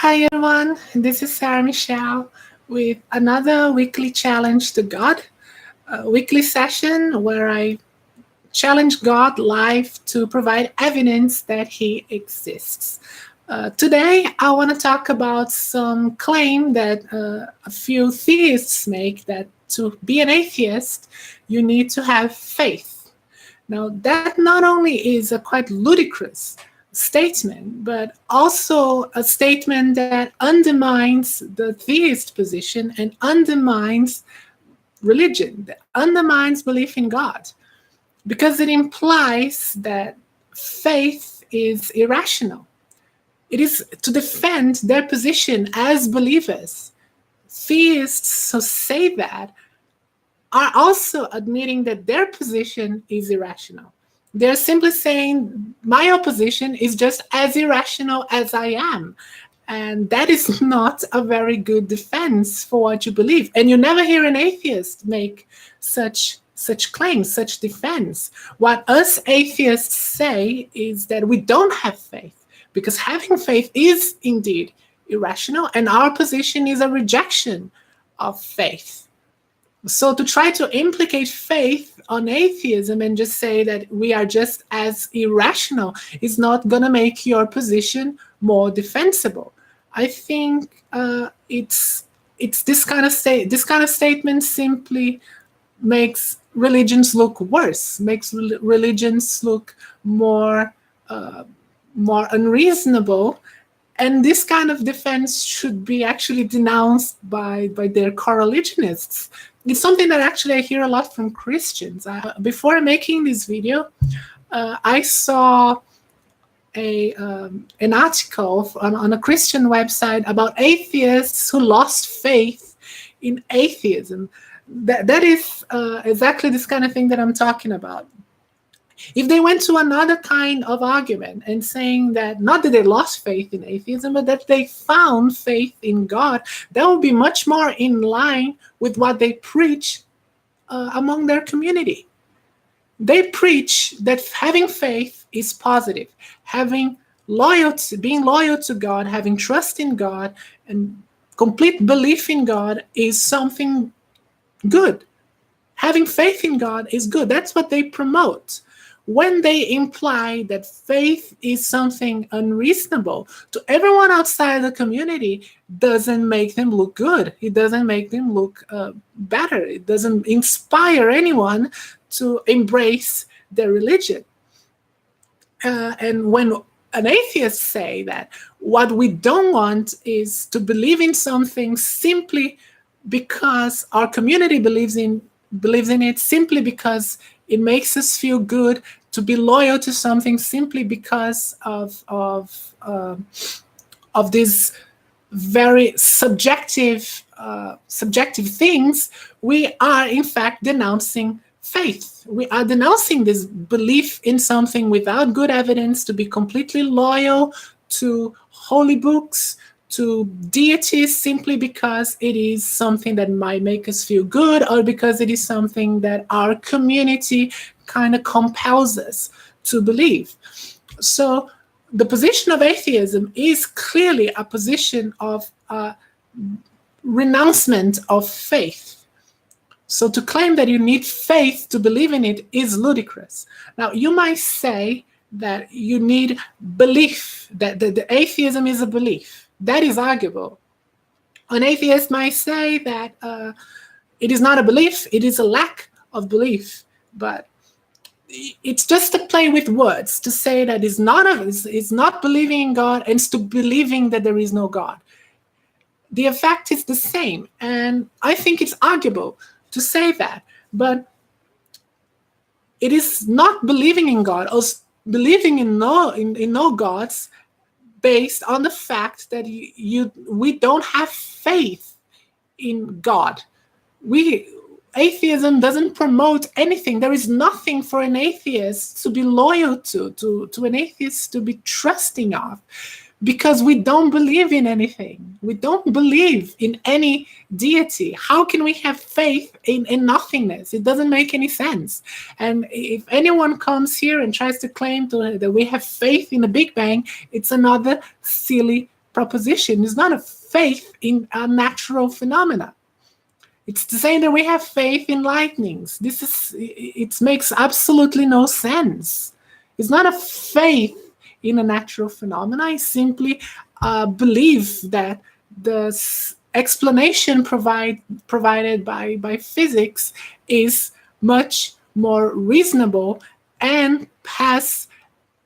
Hi everyone, this is Sarah Michel with another weekly challenge to God, a weekly session where I challenge God live to provide evidence that He exists. Today, I want to talk about some claim that a few theists make that to be an atheist, you need to have faith. Now, that not only is a quite ludicrous statement, but also a statement that undermines the theist position and undermines religion, that undermines belief in God, because it implies that faith is irrational. It is to defend their position as believers. Theists who say that are also admitting that their position is irrational. They're simply saying, my opposition is just as irrational as I am. And that is not a very good defense for what you believe. And you never hear an atheist make such claims, such defense. What us atheists say is that we don't have faith, because having faith is indeed irrational, and our position is a rejection of faith. So to try to implicate faith on atheism and just say that we are just as irrational is not going to make your position more defensible. I think it's this kind of statement simply makes religions look worse, makes religions look more unreasonable. And this kind of defense should be actually denounced by their co-religionists. It's something that actually I hear a lot from Christians. Before making this video, I saw an article on a Christian website about atheists who lost faith in atheism. That is exactly this kind of thing that I'm talking about. If they went to another kind of argument and saying that not that they lost faith in atheism, but that they found faith in God, that would be much more in line with what they preach among their community. They preach that having faith is positive, having loyalty, being loyal to God, having trust in God, and complete belief in God is something good. Having faith in God is good. That's what they promote. When they imply that faith is something unreasonable to everyone outside the community, doesn't make them look good. It doesn't make them look better. It doesn't inspire anyone to embrace their religion. And when an atheist say that what we don't want is to believe in something simply because our community believes in it, simply because it makes us feel good, to be loyal to something simply because of these very subjective things, we are in fact denouncing faith. We are denouncing this belief in something without good evidence, to be completely loyal to holy books, to deities, simply because it is something that might make us feel good, or because it is something that our community kind of compels us to believe. So the position of atheism is clearly a position of renouncement of faith. So to claim that you need faith to believe in it is ludicrous. Now, you might say that you need belief, that the atheism is a belief. That is arguable. An atheist might say that it is not a belief, it is a lack of belief. But it's just a play with words to say that it's not believing in God and it's to believing that there is no God. The effect is the same, and I think it's arguable to say that. But it is not believing in God or believing in no gods based on the fact that we don't have faith in God. Atheism doesn't promote anything. There is nothing for an atheist to be loyal to an atheist to be trusting of, because we don't believe in anything. We don't believe in any deity. How can we have faith in nothingness? It doesn't make any sense. And if anyone comes here and tries to claim that we have faith in the Big Bang, it's another silly proposition is not a faith in a natural phenomena. It's the same that we have faith in lightnings. It makes absolutely no sense. It's not a faith in a natural phenomena. It's simply a belief that the explanation provided by physics is much more reasonable and has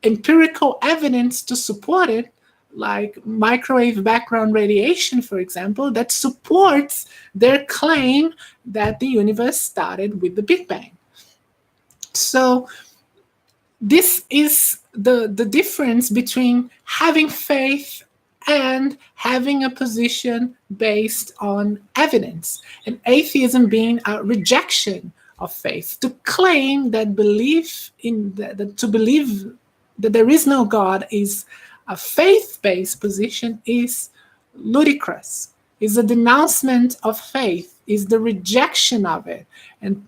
empirical evidence to support it, like microwave background radiation, for example, that supports their claim that the universe started with the Big Bang. So this is the difference between having faith and having a position based on evidence, and atheism being a rejection of faith. To claim that to believe that there is no God is a faith-based position is ludicrous, is a denouncement of faith, is the rejection of it. And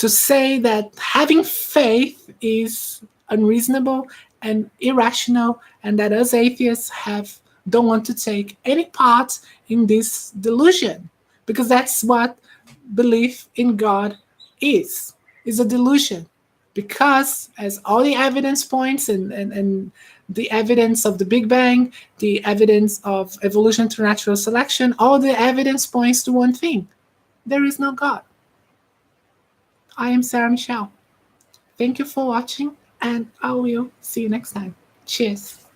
to say that having faith is unreasonable and irrational, and that us atheists don't want to take any part in this delusion, because that's what belief in God is a delusion. Because as all the evidence points, and the evidence of the Big Bang, the evidence of evolution through natural selection, all the evidence points to one thing: there is no God. I am Sarah Michel. Thank you for watching, and I will see you next time. Cheers.